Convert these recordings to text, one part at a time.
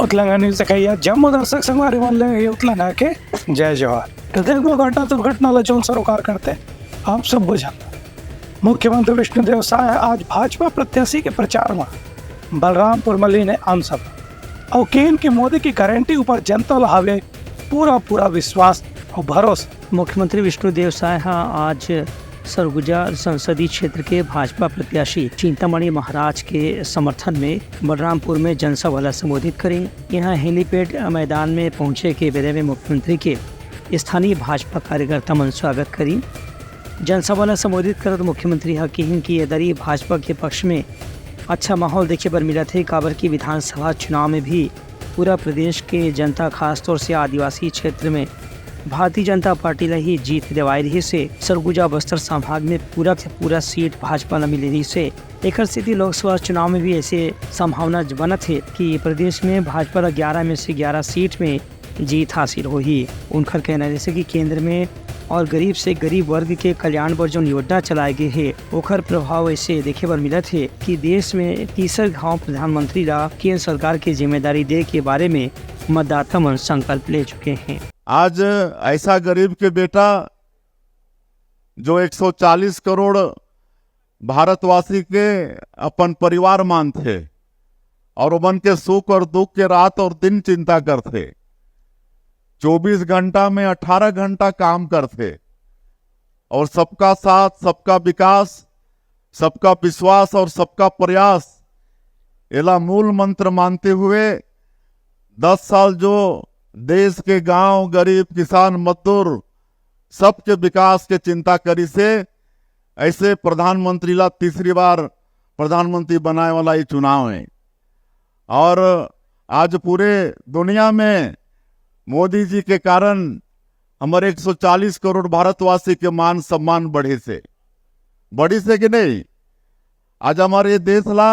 उतलंगानी से कहिया जम्मू दर्शक संगवारी बोलले उतलंगा के जय जवाहर। तो देखो घटना दुर्घटना जोन सरोकार करते आप सब बुझा। मुख्यमंत्री विष्णुदेव साय आज भाजपा प्रत्याशी के प्रचार में बलरामपुर मल्ली ने आम सभा और केन के मोदी की गारंटी ऊपर जनता हवे पूरा विश्वास और भरोसा। मुख्यमंत्री विष्णुदेव साय आज सरगुजा संसदीय क्षेत्र के भाजपा प्रत्याशी चिंतामणि महाराज के समर्थन में बलरामपुर में जनसभा ला संबोधित करें। यहाँ हेलीपैड मैदान में पहुंचे के बेरे में मुख्यमंत्री के स्थानीय भाजपा कार्यकर्ता मन स्वागत करी। जनसभा ला संबोधित करत मुख्यमंत्री कहिन कि यदि भाजपा के पक्ष में अच्छा माहौल देखे पर मिला थे, काबर की विधानसभा चुनाव में भी पूरा प्रदेश के जनता खासतौर से आदिवासी क्षेत्र में भारतीय जनता पार्टी ला ही जीत दिवाई रही से सरगुजा बस्तर संभाग में पूरा से पूरा सीट भाजपा न मिली रही से एक स्थिति लोकसभा चुनाव में भी ऐसे संभावना बनत है कि प्रदेश में भाजपा ला 11 में से 11 सीट में जीत हासिल होगी। उनका कहना है जैसे कि केंद्र में और गरीब से गरीब वर्ग के कल्याण पर जो योजना चलाए गए है ओखर प्रभाव ऐसे देखे पर मिला थे कि देश में तीसरा गाँव प्रधानमंत्री ला केंद्र सरकार की जिम्मेदारी दे के बारे में मतदाता मन संकल्प ले चुके हैं। आज ऐसा गरीब के बेटा जो 140 करोड़ भारतवासी के अपन परिवार मानते और उमन के सुख और दुख के रात और दिन चिंता करते, 24 घंटा में 18 घंटा काम करते और सबका साथ, सबका विकास, सबका विश्वास और सबका प्रयास एला मूल मंत्र मानते हुए 10 साल जो देश के गांव, गरीब, किसान, मजदूर सबके विकास के चिंता करी से ऐसे प्रधानमंत्री ला तीसरी बार प्रधानमंत्री बनाए वाला ये चुनाव है। और आज पूरे दुनिया में मोदी जी के कारण हमारे 140 करोड़ भारतवासी के मान सम्मान बढ़ी से कि नहीं। आज हमारे देश ला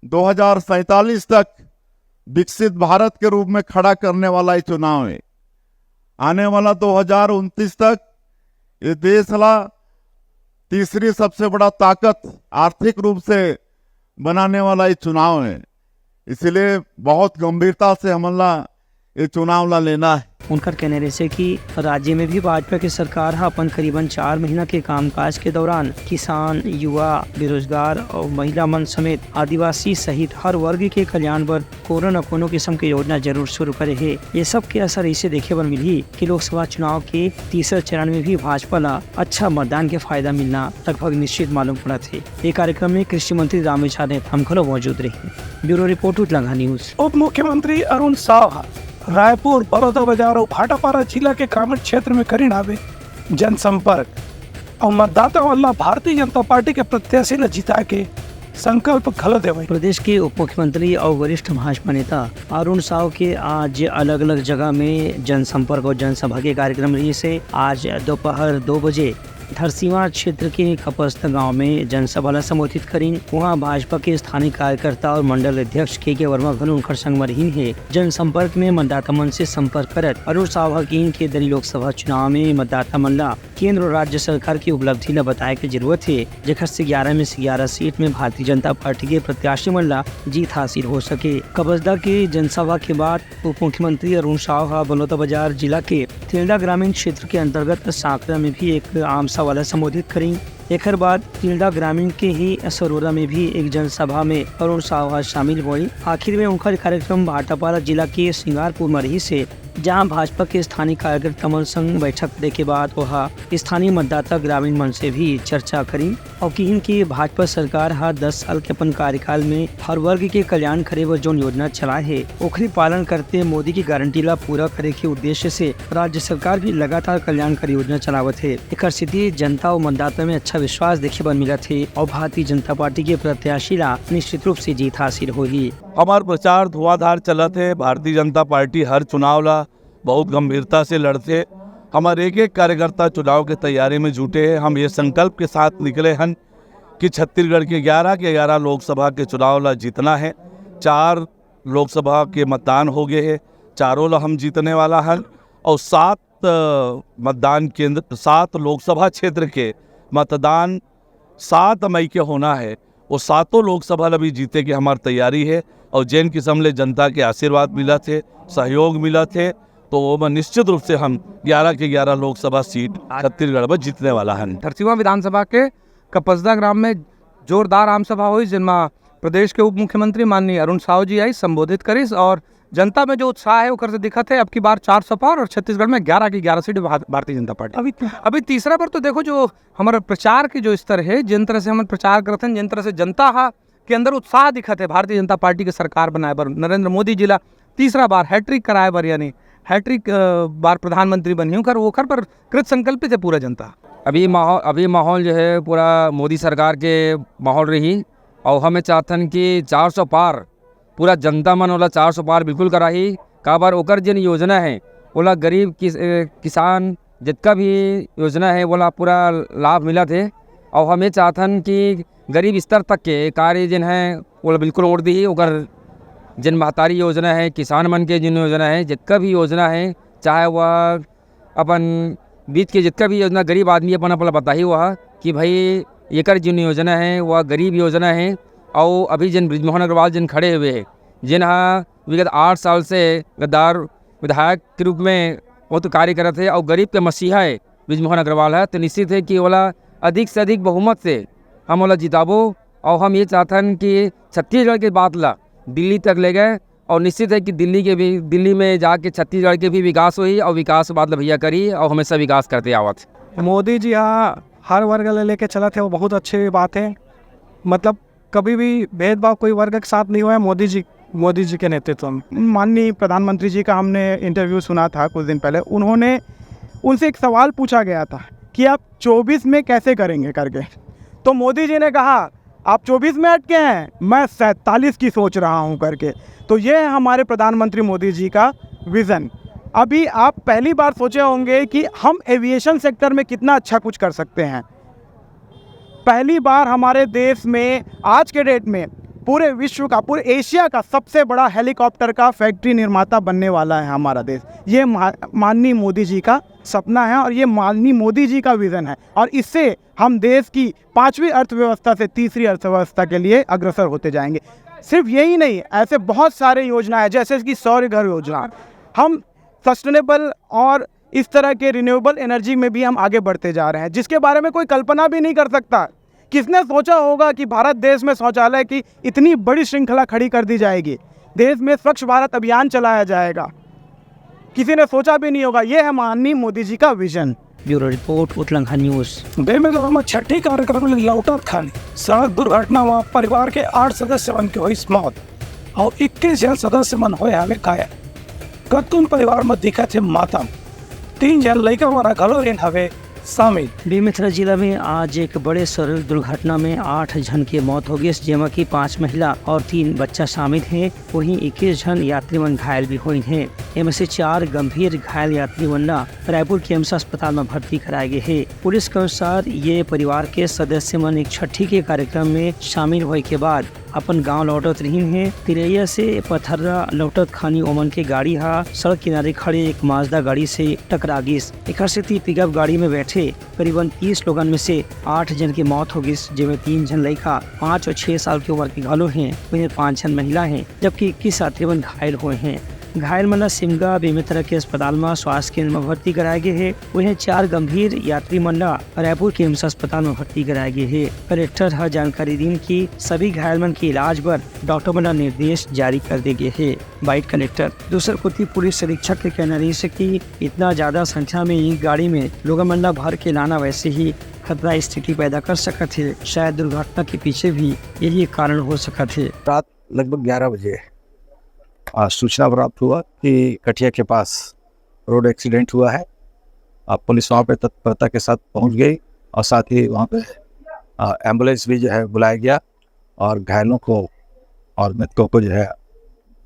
2047 तक विकसित भारत के रूप में खड़ा करने वाला ये चुनाव है। आने वाला 2029 तक ये देश ला तीसरी सबसे बड़ा ताकत आर्थिक रूप से बनाने वाला ये चुनाव है। इसलिए बहुत गंभीरता से हमला ये चुनाव ला लेना है। उनका कहने जैसे कि राज्य में भी भाजपा की सरकार अपन करीबन 4 महीना के कामकाज के दौरान किसान, युवा, बेरोजगार और महिला मन समेत आदिवासी सहित हर वर्ग के कल्याण पर कोनो न कोनो किस्म की योजना जरूर शुरू करे है। ये सब के असर इसे देखे पर मिली कि लोकसभा चुनाव के तीसरे चरण में भी भाजपा ला अच्छा मतदान के फायदा मिलना लगभग निश्चित मालूम पड़ा थे। ये कार्यक्रम में कृषि मंत्री रामेश्वर ने हमखलो मौजूद रहे। Bureau report Utlangha news. उप मुख्यमंत्री अरुण साव रायपुर, बड़ौदा बाजार और भाटापारा जिला के ग्रामीण क्षेत्र में करीन आवे जनसंपर्क और मतदाता वाला भारतीय जनता पार्टी के प्रत्याशी ने जिता के संकल्प खलो देवे। प्रदेश के उप मुख्यमंत्री और वरिष्ठ भाजपा नेता अरुण साव के आज अलग अलग जगह में जनसंपर्क और जनसभा के कार्यक्रम रही से आज दोपहर 2 बजे धरसीवा क्षेत्र के कपस्थ गांव में जनसभा ला संबोधित करीन। वहां भाजपा के स्थानीय कार्यकर्ता और मंडल अध्यक्ष के वर्मा घनु उनकर संग में रहीन है। जनसंपर्क में मतदाता मन से संपर्क करत अरुण साव के दरी लोकसभा चुनाव में मतदाता मन ला केंद्र और राज्य सरकार की उपलब्धि ला बताए के जरूरत है, जेकर से 11 में से 11 सीट में भारतीय जनता पार्टी के प्रत्याशी मन ला जीत हासिल हो सके। कबस्दा के जनसभा के बाद उप मुख्यमंत्री अरुण साव बलौदा बाजार जिला के तिल्दा ग्रामीण क्षेत्र के अंतर्गत सांकरा में भी एक आम सभा ला संबोधित करें। एक बाद तिल्दा ग्रामीण के ही सरोरा में भी एक जनसभा में अरुण साव शामिल हुई। आखिर में उनका कार्यक्रम भाटापारा जिला के सिंगारपुर में रही से जहां भाजपा के स्थानीय कार्यकर्ता मन संग बैठक दे के बाद वह स्थानीय मतदाता ग्रामीण मन से भी चर्चा करी और कहिन कि भाजपा सरकार 10 साल के अपन कार्यकाल में हर वर्ग के कल्याण करे व जो योजना चलाए है ओखरी पालन करते मोदी की गारंटी ला पूरा करे के उद्देश्य से राज्य सरकार भी लगातार कल्याणकारी योजना चलावत है। एक स्थिति जनता और मतदाता में अच्छा विश्वास देखे पर मिला थे और भारतीय जनता पार्टी के प्रत्याशी ला निश्चित रूप से जीत हासिल होगी। हमारा प्रचार धुआंधार चलत है। भारतीय जनता पार्टी हर चुनाव ला बहुत गंभीरता से लड़ते। हमारे एक कार्यकर्ता चुनाव के तैयारी में जुटे हैं। हम ये संकल्प के साथ निकले हैं कि छत्तीसगढ़ के 11 लोकसभा के चुनाव ला जीतना है। 4 लोकसभा के मतदान हो गए हैं, चारों ला हम जीतने वाला हैं और 7 मतदान केंद्र 7 लोकसभा क्षेत्र के मतदान 7 मई के होना है। वो 7 लोकसभा ला भी जीते की हमारी तैयारी है और जैन किस्म ले जनता के आशीर्वाद मिला थे, सहयोग मिला थे, तो वो निश्चित रूप से हम 11 के 11 लोकसभा सीट छत्तीसगढ़ में जीतने वाला है। धरसीवा विधानसभा के कपसदा ग्राम में जोरदार आम सभा हुई, जिनमें प्रदेश के उप मुख्यमंत्री माननीय अरुण साहू जी आई, संबोधित करिस और जनता में जो उत्साह है वो से दिखा थे। अब की बार 400 पार और छत्तीसगढ़ में 11 की 11 सीट भारतीय जनता पार्टी। अभी तीसरा पर तो देखो जो हमारा प्रचार की जो स्तर है, जिन तरह से हम प्रचार करते हैं, जिन तरह से जनता के अंदर उत्साह दिखा थे भारतीय जनता पार्टी के सरकार बनाए पर, नरेंद्र मोदी जी ला तीसरा बार हैट्रिक कराए पर, यानी हैट्रिक बार प्रधानमंत्री बनी कर वो कर पर कृत संकल्पित है पूरा जनता। अभी माहौल जो है पूरा मोदी सरकार के माहौल रही और हमें चाहतन कि 400 पार पूरा जनता मन वाला 400 पार बिल्कुल कराही। का बार ओकर जिन योजना है बोला गरीब किसान जितना भी योजना है बोला पूरा लाभ मिला थे और हमें चाहतन कि गरीब स्तर तक के कार्य जिन है वो बिल्कुल ओढ़ दी। ओकर जिन महतारी योजना है, किसान मन के जिन योजना है, जितना भी योजना है, चाहे वह अपन बीच के जितना भी योजना गरीब आदमी अपन अपना बताही वह कि भाई एकर जिन योजना है वह गरीब योजना है। और अभी जिन बृजमोहन अग्रवाल जिन खड़े हुए हैं, जिन विगत 8 साल से गद्दार विधायक के रूप में वो तो कार्य कर रहे थे और गरीब के मसीहा है बृजमोहन अग्रवाल है, तो निश्चित है कि वाला अधिक से अधिक बहुमत से हम वाला जिताबो। और हम ये चाहतन कि छत्तीसगढ़ के बात ला दिल्ली तक ले गए और निश्चित है कि दिल्ली में जाके छत्तीसगढ़ के भी विकास हुई और विकास बात भैया करी और हमेशा विकास करते आवत। मोदी जी हर वर्ग लेके चला थे, वो बहुत अच्छी बात है। मतलब कभी भी भेदभाव कोई वर्ग के साथ नहीं हुआ है मोदी जी के नेतृत्व में। माननीय प्रधानमंत्री जी का हमने इंटरव्यू सुना था कुछ दिन पहले, उनसे एक सवाल पूछा गया था कि आप 24 में कैसे करेंगे करके, तो मोदी जी ने कहा आप 24 में अटके हैं, मैं 47 की सोच रहा हूं करके। तो ये है हमारे प्रधानमंत्री मोदी जी का विज़न। अभी आप पहली बार सोचे होंगे कि हम एविएशन सेक्टर में कितना अच्छा कुछ कर सकते हैं। पहली बार हमारे देश में आज के डेट में पूरे विश्व का, पूरे एशिया का सबसे बड़ा हेलीकॉप्टर का फैक्ट्री निर्माता बनने वाला है हमारा देश। ये माननीय मोदी जी का सपना है और ये माननीय मोदी जी का विज़न है और इससे हम देश की 5वीं अर्थव्यवस्था से 3री अर्थव्यवस्था के लिए अग्रसर होते जाएंगे। सिर्फ यही नहीं, ऐसे बहुत सारे योजना है जैसे कि सौर घर योजना। हम सस्टेनेबल और इस तरह के रिन्यूएबल एनर्जी में भी हम आगे बढ़ते जा रहे हैं, जिसके बारे में कोई कल्पना भी नहीं कर सकता। किसने सोचा होगा कि भारत देश में शौचालय की इतनी बड़ी श्रृंखला खड़ी कर दी जाएगी, देश में स्वच्छ भारत अभियान चलाया जाएगा, किसी ने सोचा भी नहीं होगा। ये है माननीय मोदी जी का vision. Bureau report Utlangha news. Bemetara में छठी कार्यक्रम में लौटत खानी सड़क दुर्घटना में परिवार के 8 सदस्य मन के हुई मौत और 21 जन सदस्य मन हुए हमें घायल। कतुन परिवार में दिखत है मातम, 3 जन लड़का वाला घलोरेन हवे शामिल। बेमेतरा जिला में आज एक बड़े सड़क दुर्घटना में 8 जन की मौत हो गई, जिसमें कि 5 महिला और 3 बच्चा शामिल हैं। वहीं 21 जन यात्रीमन घायल भी हुए हैं। इनमें से 4 गंभीर घायल यात्रीमन रायपुर के एम्स अस्पताल में भर्ती कराए गए हैं। पुलिस के अनुसार ये परिवार के सदस्य मन एक छठी के कार्यक्रम में शामिल होने के बाद अपन गांव लौटत रही हैं। तिरैया से पथर्रा लौटत खानी ओमन के गाड़ी सड़क किनारे खड़े एक माजदा गाड़ी से टकरा गई। एक से पिकअप गाड़ी में बैठे करीबन 30 लोगन में से 8 जन की मौत हो गई, जिसमें 3 जन लड़का 5 और 6 साल की उम्र के घायल हैं, वहीं 5 जन महिला हैं, जबकि 21 यात्रीमन घायल हुए हैं। घायल मन सिमगा बेमेतरा के अस्पताल में स्वास्थ्य केंद्र में भर्ती कराए गए हैं। वहीं 4 गंभीर यात्री मन रायपुर के एम्स अस्पताल में भर्ती कराए गए हैं। कलेक्टर हर जानकारी दी कि सभी घायल मन के इलाज पर डॉक्टर मन निर्देश जारी कर दिए गए हैं। बाइट कलेक्टर दूसर कुछ पुलिस अधीक्षक के कहना रही है कि इतना ज्यादा संख्या में एक गाड़ी में लोग मन भर के लाना वैसे ही खतरा स्थिति पैदा कर सकते थे। शायद दुर्घटना के पीछे भी यही कारण हो सकता थे। रात लगभग 11 बजे सूचना प्राप्त हुआ कि कटिया के पास रोड एक्सीडेंट हुआ है। पुलिस वहाँ पे तत्परता के साथ पहुँच गई और साथ ही वहाँ पे एम्बुलेंस भी जो है बुलाया गया और घायलों को और मृतकों को जो है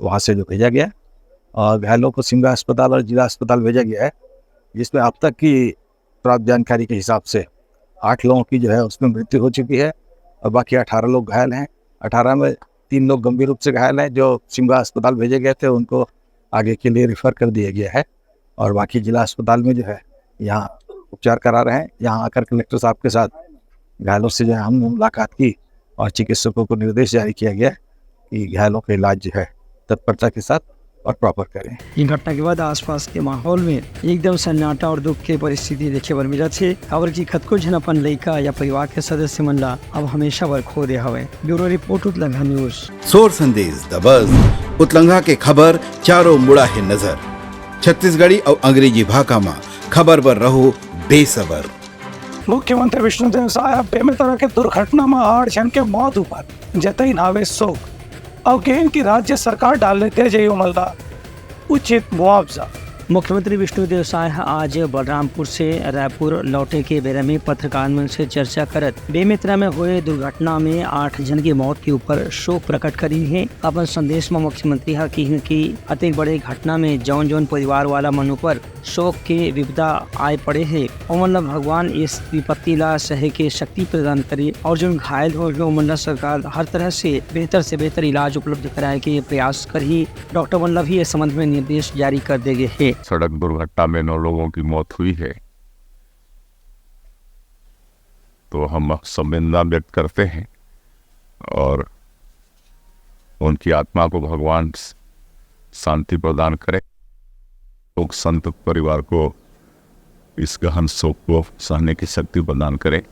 वहाँ से जो भेजा गया और घायलों को सिमगा अस्पताल और जिला अस्पताल भेजा गया है, जिसमें अब तक की प्राप्त जानकारी के हिसाब से 8 लोगों की जो है उसमें मृत्यु हो चुकी है और बाकी 18 लोग घायल हैं। 18 में 3 लोग गंभीर रूप से घायल हैं जो सिमगा अस्पताल भेजे गए थे, उनको आगे के लिए रिफ़र कर दिया गया है और बाकी जिला अस्पताल में जो है यहाँ उपचार करा रहे हैं। यहाँ आकर कलेक्टर साहब के साथ घायलों से जो है हम मुलाकात की और चिकित्सकों को निर्देश जारी किया गया कि घायलों का इलाज जो है तत्परता के साथ और प्रॉपर करें। ये घटना के बाद आसपास के माहौल में एकदम सन्नाटा और दुख के परिस्थिति देखे बर मिलत है। खबर की खत को अपन लड़का या परिवार के सदस्य मन ला अब हमेशा बर खो दे हवे। Bureau report Utlangha news. सोर संदेश द बज़ उतलंघा के खबर चारों मुड़ा है नजर। छत्तीसगढ़ी और अंग्रेजी भाषा में खबर बर रहो बेसबर। मुख्यमंत्री विष्णुदेव साय बेमेतरा के दुर्घटना में 8 जन के मौत ऊपर जतई नावे शोक और गेंद की राज्य सरकार डाल लेते जय मल्ला उचित मुआवजा। मुख्यमंत्री विष्णुदेव साय आज बलरामपुर से रायपुर लौटे के बेरा में पत्रकार से चर्चा करत बेमेतरा में हुए दुर्घटना में 8 जन की मौत के ऊपर शोक प्रकट करी है। अपन संदेश में मुख्यमंत्री हा की अति बड़े घटना में जौन जौन परिवार वाला मन ऊपर शोक के विपदा आए पड़े है ओमन भगवान इस विपत्ति ला सहे के शक्ति प्रदान करे और जो घायल हो गए ओमन सरकार हर तरह से बेहतर इलाज उपलब्ध कराए के प्रयास करी। डॉक्टर वल्लभ भी इस संबंध में निर्देश जारी कर दे गए है। सड़क दुर्घटना में 9 लोगों की मौत हुई है, तो हम संवेदना व्यक्त करते हैं और उनकी आत्मा को भगवान शांति प्रदान करे। लोग संत परिवार को इस गहन शोक को सहने की शक्ति प्रदान करे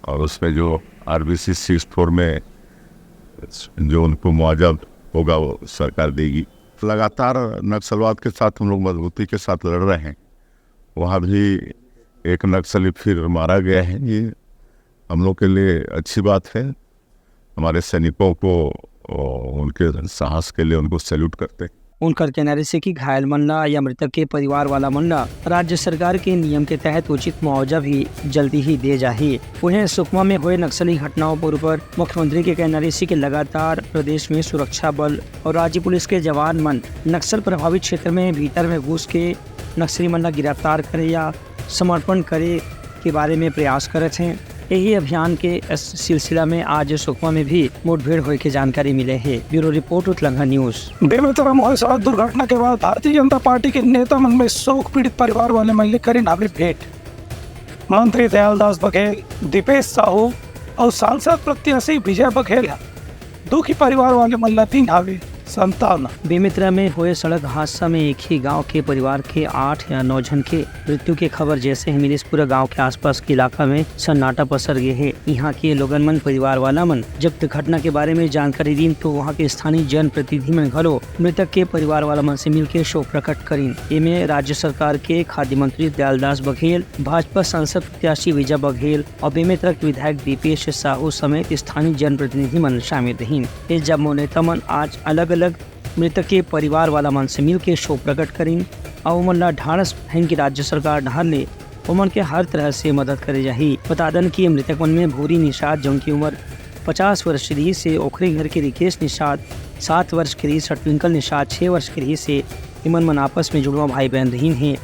और उसमें जो RBC 64 में जो उनको मुआवजा होगा वो सरकार देगी। लगातार नक्सलवाद के साथ हम लोग मजबूती के साथ लड़ रहे हैं। वहाँ भी एक नक्सली फिर मारा गया है, ये हम लोग के लिए अच्छी बात है। हमारे सैनिकों को उनके साहस के लिए उनको सैल्यूट करते हैं। उनकर कहना से कि घायल मनला या मृतक के परिवार वाला मनला राज्य सरकार के नियम के तहत उचित मुआवजा भी जल्दी ही दे जाए। वहीं सुकमा में हुए नक्सली घटनाओं पर ऊपर मुख्यमंत्री के कहना से कि लगातार प्रदेश में सुरक्षा बल और राज्य पुलिस के जवान मन नक्सल प्रभावित क्षेत्र में भीतर में घुस के नक्सली मन ला गिरफ्तार करे या समर्पण करे के बारे में प्रयास करत हैं। यही अभियान के इस सिलसिला में आज सुकमा में भी मुठभेड़ होने की जानकारी मिले है। Bureau report Utlangha news. Bemetara में सड़क दुर्घटना के बाद भारतीय जनता पार्टी के नेता मन में शोक पीड़ित परिवार वाले मन करी नावे भेंट। मंत्री दयालदास बघेल, दीपेश साहू और सांसद प्रत्याशी विजय बघेल दुखी परिवार वाले मन ला 3 नावे संतावना। बेमेतरा में हुए सड़क हादसा में एक ही गांव के परिवार के 8 या 9 जन के मृत्यु की खबर जैसे ही मिली पूरा गांव के आसपास के इलाका में सन्नाटा पसर गए है। यहाँ के लोगन मन परिवार वाला मन जब घटना के बारे में जानकारी दी तो वहाँ के स्थानीय जन प्रतिनिधि मन घलो मृतक के परिवार वाला मन से मिलकर शोक प्रकट करीन। इनमें राज्य सरकार के खाद्य मंत्री दयालदास बघेल, भाजपा सांसद प्रत्याशी विजय बघेल और बेमेतरा के विधायक दीपेश साहू समेत स्थानीय जन प्रतिनिधि मन शामिल रही। इस जब नेता मन आज अलग मृतक के परिवार वाला मन से मिल के शोक प्रकट करीन और उमन ला ढांढस बहन की राज्य सरकार ढाल ले उमन के हर तरह से मदद करे जाही। बता दें कि मृतक मन में भूरी निषाद जो की उम्र 50 वर्ष की रही से ओखरे घर के रिकेश निषाद 7 वर्ष की रही से ट्विंकल निषाद 6 वर्ष की रही से इमन मन आपस में जुड़वा भाई बहन रही हैं।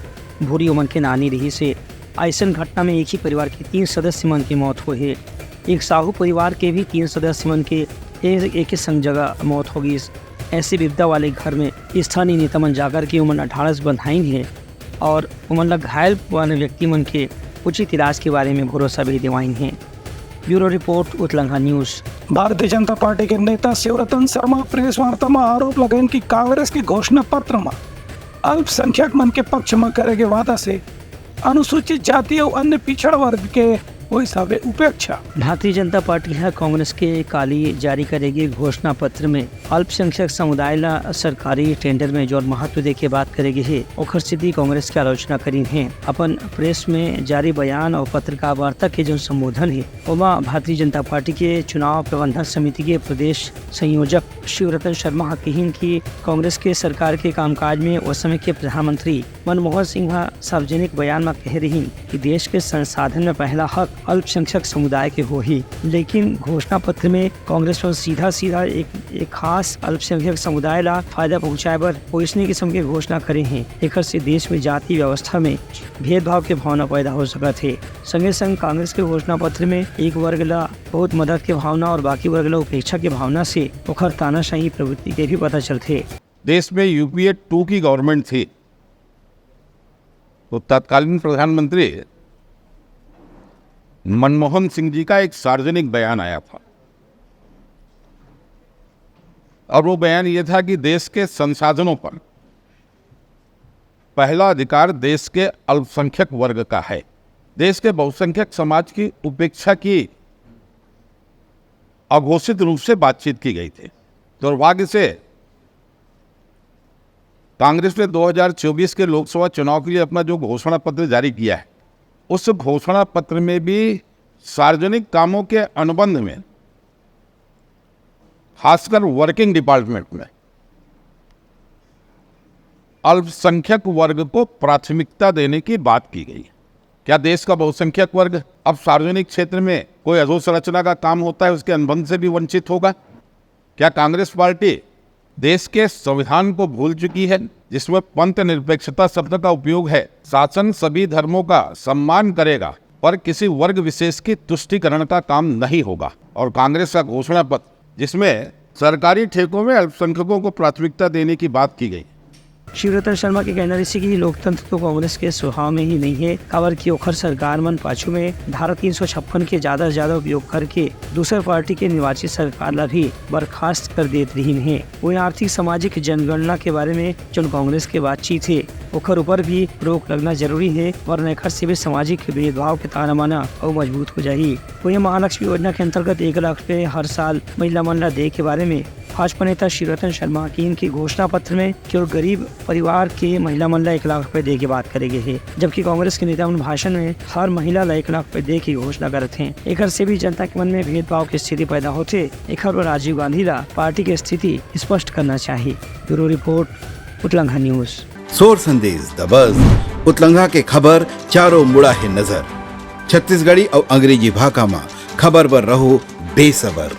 भूरी उमन के नानी रही से ऐसा घटना में एक ही परिवार के 3 सदस्य मन की मौत हुई है। एक साहू परिवार के भी 3 सदस्य मन के एक ही संग जगह मौत होगी। ऐसे विपदा वाले घर में स्थानीय नेता मन जाकर के उमन ढाढ़स बंधाइन है और उमन ला घायल वाले व्यक्ति मन के उचित इलाज के बारे में भरोसा भी दिवाइन है। Bureau report Utlangha news. Bharatiya Janata party के नेता शिवरतन शर्मा प्रेस वार्ता में आरोप लगाए कि कांग्रेस के घोषणा पत्र में अल्पसंख्यक मन के पक्ष में करेगे वादा से अनुसूचित जाति और अन्य पिछड़ वर्ग के उपेक्षा। भारतीय जनता पार्टी है कांग्रेस के काली जारी करेगी घोषणा पत्र में अल्पसंख्यक समुदाय ला सरकारी टेंडर में जो महत्व दे के बात करेगी है ओखर स्थिति कांग्रेस की आलोचना करी है। अपन प्रेस में जारी बयान और पत्रकार वार्ता के जो संबोधन है ओमा भारतीय जनता पार्टी के चुनाव प्रबंधन समिति के प्रदेश संयोजक शिवरतन शर्मा कहिन की कांग्रेस के सरकार के कामकाज में उस समय के प्रधानमंत्री मनमोहन सिंह सार्वजनिक बयान में कह रही कि देश के संसाधन में पहला हक अल्पसंख्यक समुदाय के हो ही, लेकिन घोषणा पत्र में कांग्रेस पर सीधा एक खास अल्पसंख्यक समुदाय ला फायदा पहुँचाए बर पोषने किस्म के घोषणा करे हैं। एक से देश में जाति व्यवस्था में भेदभाव के भावना पैदा हो सकत है। संगे संग कांग्रेस के घोषणा पत्र में एक वर्ग ला बहुत मदद के भावना और बाकी वर्ग ला उपेक्षा के भावना से ओखर तानाशाही प्रवृत्ति के भी पता चलते। देश में UPA 2 की गवर्नमेंट थी तो तत्कालीन प्रधानमंत्री मनमोहन सिंह जी का एक सार्वजनिक बयान आया था और वो बयान ये था कि देश के संसाधनों पर पहला अधिकार देश के अल्पसंख्यक वर्ग का है। देश के बहुसंख्यक समाज की उपेक्षा की अघोषित रूप से बातचीत की गई थी। दुर्भाग्य से कांग्रेस ने 2024 के लोकसभा चुनाव के लिए अपना जो घोषणा पत्र जारी किया है, उस घोषणा पत्र में भी सार्वजनिक कामों के अनुबंध में, खासकर वर्किंग डिपार्टमेंट में, अल्पसंख्यक वर्ग को प्राथमिकता देने की बात की गई। क्या देश का बहुसंख्यक वर्ग अब सार्वजनिक क्षेत्र में कोई अधोसंरचना का काम होता है उसके अनुबंध से भी वंचित होगा? क्या कांग्रेस पार्टी देश के संविधान को भूल चुकी है, जिसमें पंथ निरपेक्षता शब्द का उपयोग है? शासन सभी धर्मों का सम्मान करेगा पर किसी वर्ग विशेष की तुष्टीकरण का काम नहीं होगा। और कांग्रेस का घोषणा पत्र, जिसमें सरकारी ठेकों में अल्पसंख्यकों को प्राथमिकता देने की बात की गई। शिवरतन शर्मा के कहना रही कि लोकतंत्र तो कांग्रेस के स्वभाव में ही नहीं है। काबर की ओखर सरकार मन पाछू में धारा 356 के ज्यादा से ज्यादा उपयोग करके दूसर पार्टी के निर्वाचित सरकार ला भी बर्खास्त कर देत रही है। वही आर्थिक सामाजिक जनगणना के बारे में जो कांग्रेस के बातचीत है ओखर ऊपर भी रोक लगना जरूरी है, वरना एखर से भी सामाजिक भेदभाव के ताना माना और मजबूत हो जाही। वही महालक्ष्मी योजना के अंतर्गत 1 लाख रुपए हर साल महिला मन ला दे के बारे में भाजपा नेता शिवरतन शर्मा की इनकी घोषणा पत्र में केवल गरीब परिवार के महिला मन ला 1 लाख रुपए दे के बात करेंगे है, जबकि कांग्रेस के नेता उन भाषण में हर महिला ला 1 लाख रुपए दे की घोषणा करते हैं। एक से भी जनता के मन में भेदभाव की स्थिति पैदा होते। एक राजीव गांधी ला पार्टी की स्थिति स्पष्ट करना चाहिए। Bureau report, Utlangha news. सोर संदेश द बज़ उतलंघा के खबर चारों मुड़ा है नजर। छत्तीसगढ़ी और अंग्रेजी भाषा में खबर पर रहो बेसबर।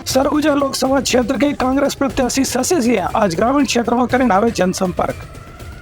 सरगुजा लोकसभा क्षेत्र के कांग्रेस प्रत्याशी शशि सिंह आज ग्रामीण क्षेत्र में करें आवे जनसंपर्क।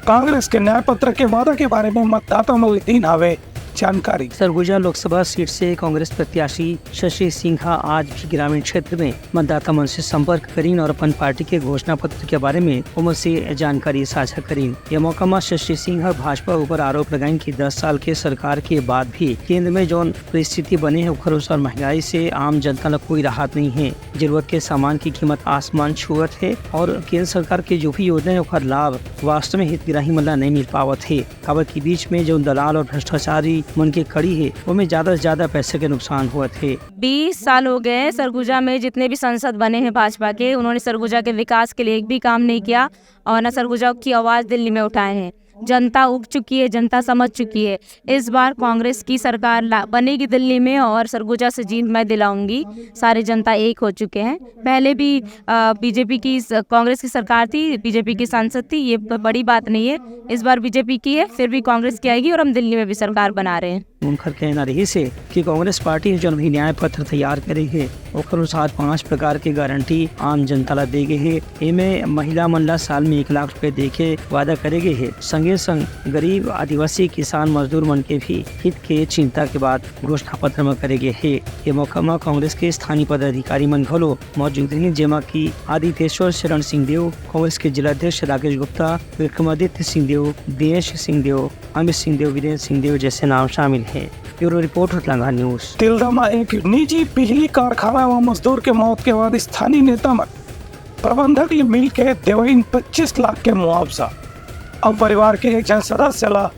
कांग्रेस के न्याय पत्र के वादा के बारे में मतदाता में दिन आवे जानकारी। सरगुजा लोकसभा सीट से कांग्रेस प्रत्याशी शशि सिंह आज भी ग्रामीण क्षेत्र में मतदाता मन से संपर्क करीन और अपन पार्टी के घोषणा पत्र के बारे में उमर से जानकारी साझा करीन। यह मौका में शशि सिंह भाजपा ऊपर आरोप लगाइन कि 10 साल के सरकार के बाद भी केंद्र में जो परिस्थिति बने है उखर अनुसार महंगाई से आम जनता ला कोई राहत नहीं है। जरूरत के सामान की कीमत आसमान छुअत है और केंद्र सरकार के जो भी योजना है उखर लाभ वास्तव में हितग्राही मन ला नहीं मिल पावत है। खबर के बीच में जो दलाल और भ्रष्टाचारी मन के कड़ी है उनमें ज्यादा से ज्यादा पैसे के नुकसान हुआ थे। 20 साल हो गए सरगुजा में जितने भी सांसद बने हैं भाजपा के, उन्होंने सरगुजा के विकास के लिए एक भी काम नहीं किया और न सरगुजा की आवाज दिल्ली में उठाए हैं। जनता उग चुकी है, जनता समझ चुकी है। इस बार कांग्रेस की सरकार बनेगी दिल्ली में और सरगुजा से जीत मैं दिलाऊंगी। सारे जनता एक हो चुके हैं। पहले भी बीजेपी की कांग्रेस की सरकार थी, बीजेपी की सांसद थी, ये बड़ी बात नहीं है। इस बार बीजेपी की है, फिर भी कांग्रेस की आएगी और हम दिल्ली में भी सरकार बना रहे हैं। उनका कहना रही से कि कांग्रेस पार्टी जो भी न्याय पत्र तैयार करे है ओकर अनुसार 5 प्रकार की गारंटी आम जनता ला दे गए है। इनमें महिला मन ला साल में 1 लाख रुपए दे के वादा करे गए है। संगे संग गरीब आदिवासी किसान मजदूर मन के भी हित के चिंता के बाद घोषणा पत्र में करे गए है। ये मौका में कांग्रेस के स्थानीय पदाधिकारी मन घलो मौजूद है, जेमा की आदितेश्वर शरण सिंहदेव, कांग्रेस के जिलाध्यक्ष राकेश गुप्ता, विक्रमादित्य सिंहदेव, दिनेश सिंहदेव, अमित सिंहदेव, वीरेंद्र सिंहदेव जैसे नाम शामिल है। Bureau report, Utlangha news. Tilda में एक निजी बिजली कारखाना में मजदूर के मौत के बाद स्थानीय नेता मन प्रबंधक ने मिल के देवहीन 25 लाख के मुआवजा और परिवार के एक जन सदस्य ला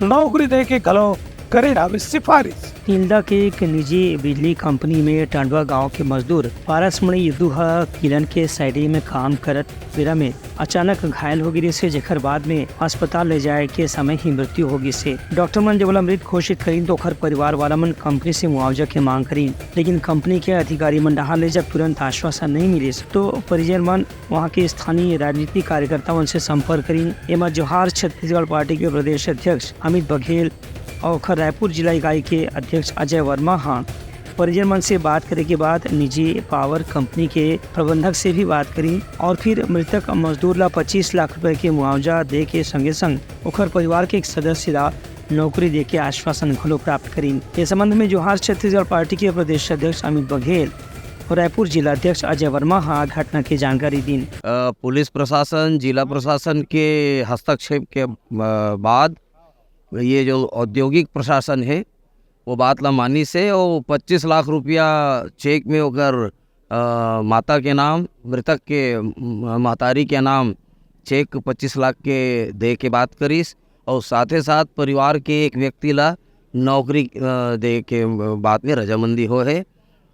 नौकरी दे के गलो करे रावी सिफारिश। तिल्दा के एक निजी बिजली कंपनी में टंडवा गांव के मजदूर पारसमणि युद्धुहा किलन के साइडी में काम करत बेरा में अचानक घायल हो गिरी से, जेकर बाद में अस्पताल ले जाए के समय ही मृत्यु हो गई से। डॉक्टर मन जब मृत घोषित करीन तो ओखर परिवार वाला मन कंपनी से मुआवजा के मांग करीन, लेकिन कंपनी के अधिकारी मन डहा ले जब तुरंत आश्वासन नहीं मिले तो परिजन मन वहाँ के स्थानीय राजनीतिक कार्यकर्ताओं से संपर्क करीन। एमा जोहार छत्तीसगढ़ पार्टी के प्रदेश अध्यक्ष अमित बघेल और रायपुर जिला इकाई के अध्यक्ष अजय वर्मा हाँ परिजन मन से बात करने के बाद निजी पावर कंपनी के प्रबंधक से भी बात करी और फिर मृतक मजदूर ला 25 लाख रुपए के मुआवजा दे के संगे संग ओखर परिवार के एक सदस्य ला नौकरी दे के आश्वासन घलो प्राप्त करी। इस संबंध में जोहार छत्तीसगढ़ पार्टी के प्रदेश अध्यक्ष अमित बघेल और रायपुर जिला अध्यक्ष अजय वर्मा हाँ घटना की जानकारी दी। पुलिस प्रशासन, जिला प्रशासन के हस्तक्षेप के बाद ये जो औद्योगिक प्रशासन है वो बात ला मानी से और 25 लाख रुपया चेक में होकर माता के नाम, मृतक के महतारी के नाम चेक 25 लाख के दे के बात करीस और साथे साथ परिवार के एक व्यक्ति ला नौकरी दे के बात में रजामंदी हो है।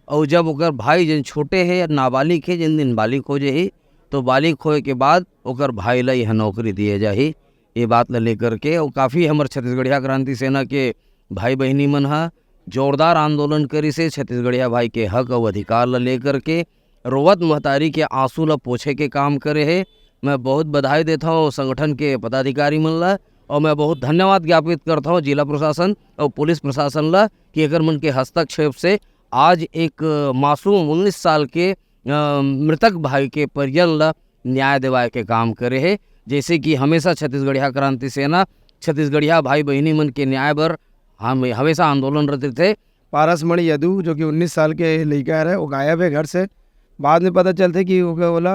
और जब ओकर भाई जन छोटे है नाबालिग है, जिन दिन बालिग हो जाही तो बालिग होए के बाद ओकर भाई ला यह नौकरी दिए जाही, ये बात ला लेकर के। और काफ़ी हमारे छत्तीसगढ़िया क्रांति सेना के भाई बहनी मन हा जोरदार आंदोलन करी से छत्तीसगढ़िया भाई के हक और अधिकार ला लेकर के रोवत महतारी के आंसू ला पोछे के काम करे है। मैं बहुत बधाई देता हूँ संगठन के पदाधिकारी मन ला और मैं बहुत धन्यवाद ज्ञापित करता हूँ जिला प्रशासन और पुलिस प्रशासन ला कि अगर मन के हस्तक्षेप से आज एक मासूम 19 साल के मृतक भाई के परिजन ला न्याय दिवाए के काम करे है। जैसे कि हमेशा छत्तीसगढ़िया क्रांति सेना छत्तीसगढ़िया भाई बहनी मन के न्याय बर हम हमेशा आंदोलन रहते थे। पारसमणि यदु जो कि 19 साल के लड़का है, वो गायब है घर से। बाद में पता चलते कि वो बोला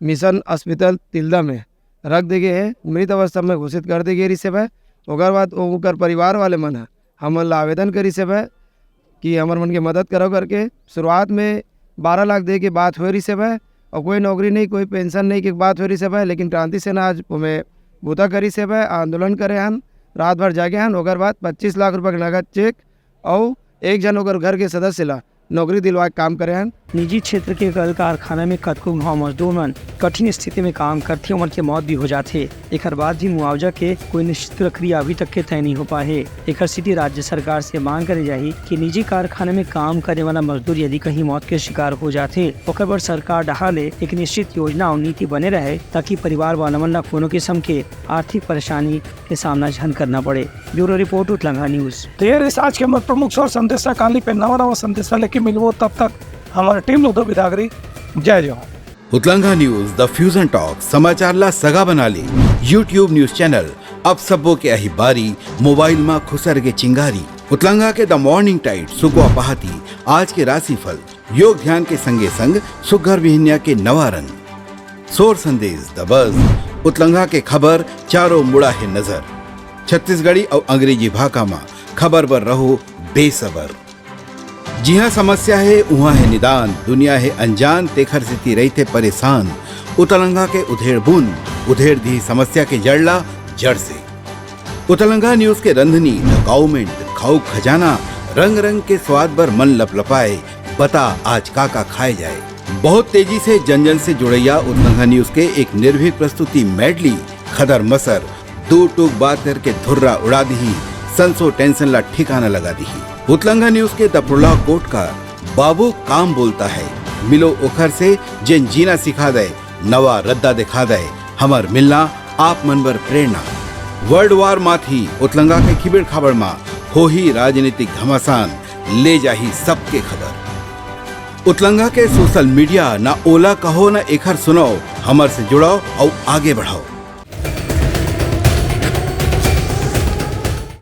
मिशन अस्पताल तिल्दा में रख दे गए है, मृत अवस्था में घोषित कर दे गए। सब है ओकर बाद ओकर परिवार वाले मन है हम आवेदन करी सब है कि हमारे मन के मदद करो करके। शुरुआत में 12 लाख दे के बात हो रही सब है और कोई नौकरी नहीं, कोई पेंशन नहीं की बात हो रही सब है। लेकिन क्रांति सेना आज में बूता करी सब है, आंदोलन करे हन, रात भर जागे हन। ओकर बाद 25 लाख रुपये के नगद चेक और एक जन ओकर घर के सदस्य ला नौकरी दिलवा के काम करे हन। निजी क्षेत्र के कल कारखाना में कतको गाँव मजदूर मन कठिन स्थिति में काम करते, उमर के मौत भी हो जाते। एक बाद भी मुआवजा के कोई निश्चित प्रक्रिया अभी तक के तय नहीं हो पाए। एक सिटी राज्य सरकार से मांग करे जाही कि निजी कारखाने में काम करने वाला मजदूर यदि कहीं मौत के शिकार हो जाते ओकर पर सरकार डहाले एक निश्चित योजना और नीति बने रहे ताकि परिवार वाला मन ला कोनो किस्म के आर्थिक परेशानी के सामना झन करना पड़े। Bureau report Utlangha news. तो ये आज के हमारे प्रमुख और संदेशा काली पे नवा संदेशा लेके मिलवो, तब तक हमारी टीम लोग बिदागरी। जय जवान। उतलंघा न्यूज द फ्यूजन टॉक समाचार ला सगा बना ली। यूट्यूब न्यूज चैनल अब सबो के अही बारी मोबाइल में खुसर के चिंगारी। उतलंघा के द मॉर्निंग टाइड सुगवा पहाती आज के राशिफल योग ध्यान के संगे संग सुघर विहिन्या के नवा रंग सोर संदेश द बज। उतलंघा के खबर चारों मुड़ा है नजर। छत्तीसगढ़ी और अंग्रेजी भाषा में खबर पर रहो बेसबर। जी हाँ, समस्या है वहाँ है निदान, दुनिया है अनजान तेखर से रहते परेशान। उतलंघा के उधेड़ बुन उधेड़ दी समस्या के जड़ला जड़ से। उतलंघा न्यूज के रंधनी द गवर्नमेंट खाऊ खजाना रंग रंग के स्वाद पर मन लपलपाए। बता आज का खाए जाए। बहुत तेजी से जन जन से जुड़ैया उतलंघा न्यूज के एक निर्भीक प्रस्तुति मेडली खदर मसर दो टूक बात करके धुर्रा उड़ा दी, संसो टेंशन ला ठिकाना लगा दी। उतलंघा न्यूज के दपुरला कोट का बाबू काम बोलता है, मिलो ओखर से जिन जीना सिखा दे, नवा रद्दा दिखा दे, हमर मिलना आप मन बर प्रेरणा। वर्ल्ड वार माथी उतलंघा के खिबड़ खबर मा हो ही राजनीतिक घमासान, ले जाही सबके खबर। उतलंघा के सोशल मीडिया ना ओला कहो ना एखर सुनाओ, हमर से जुड़ाओ और आगे बढ़ाओ।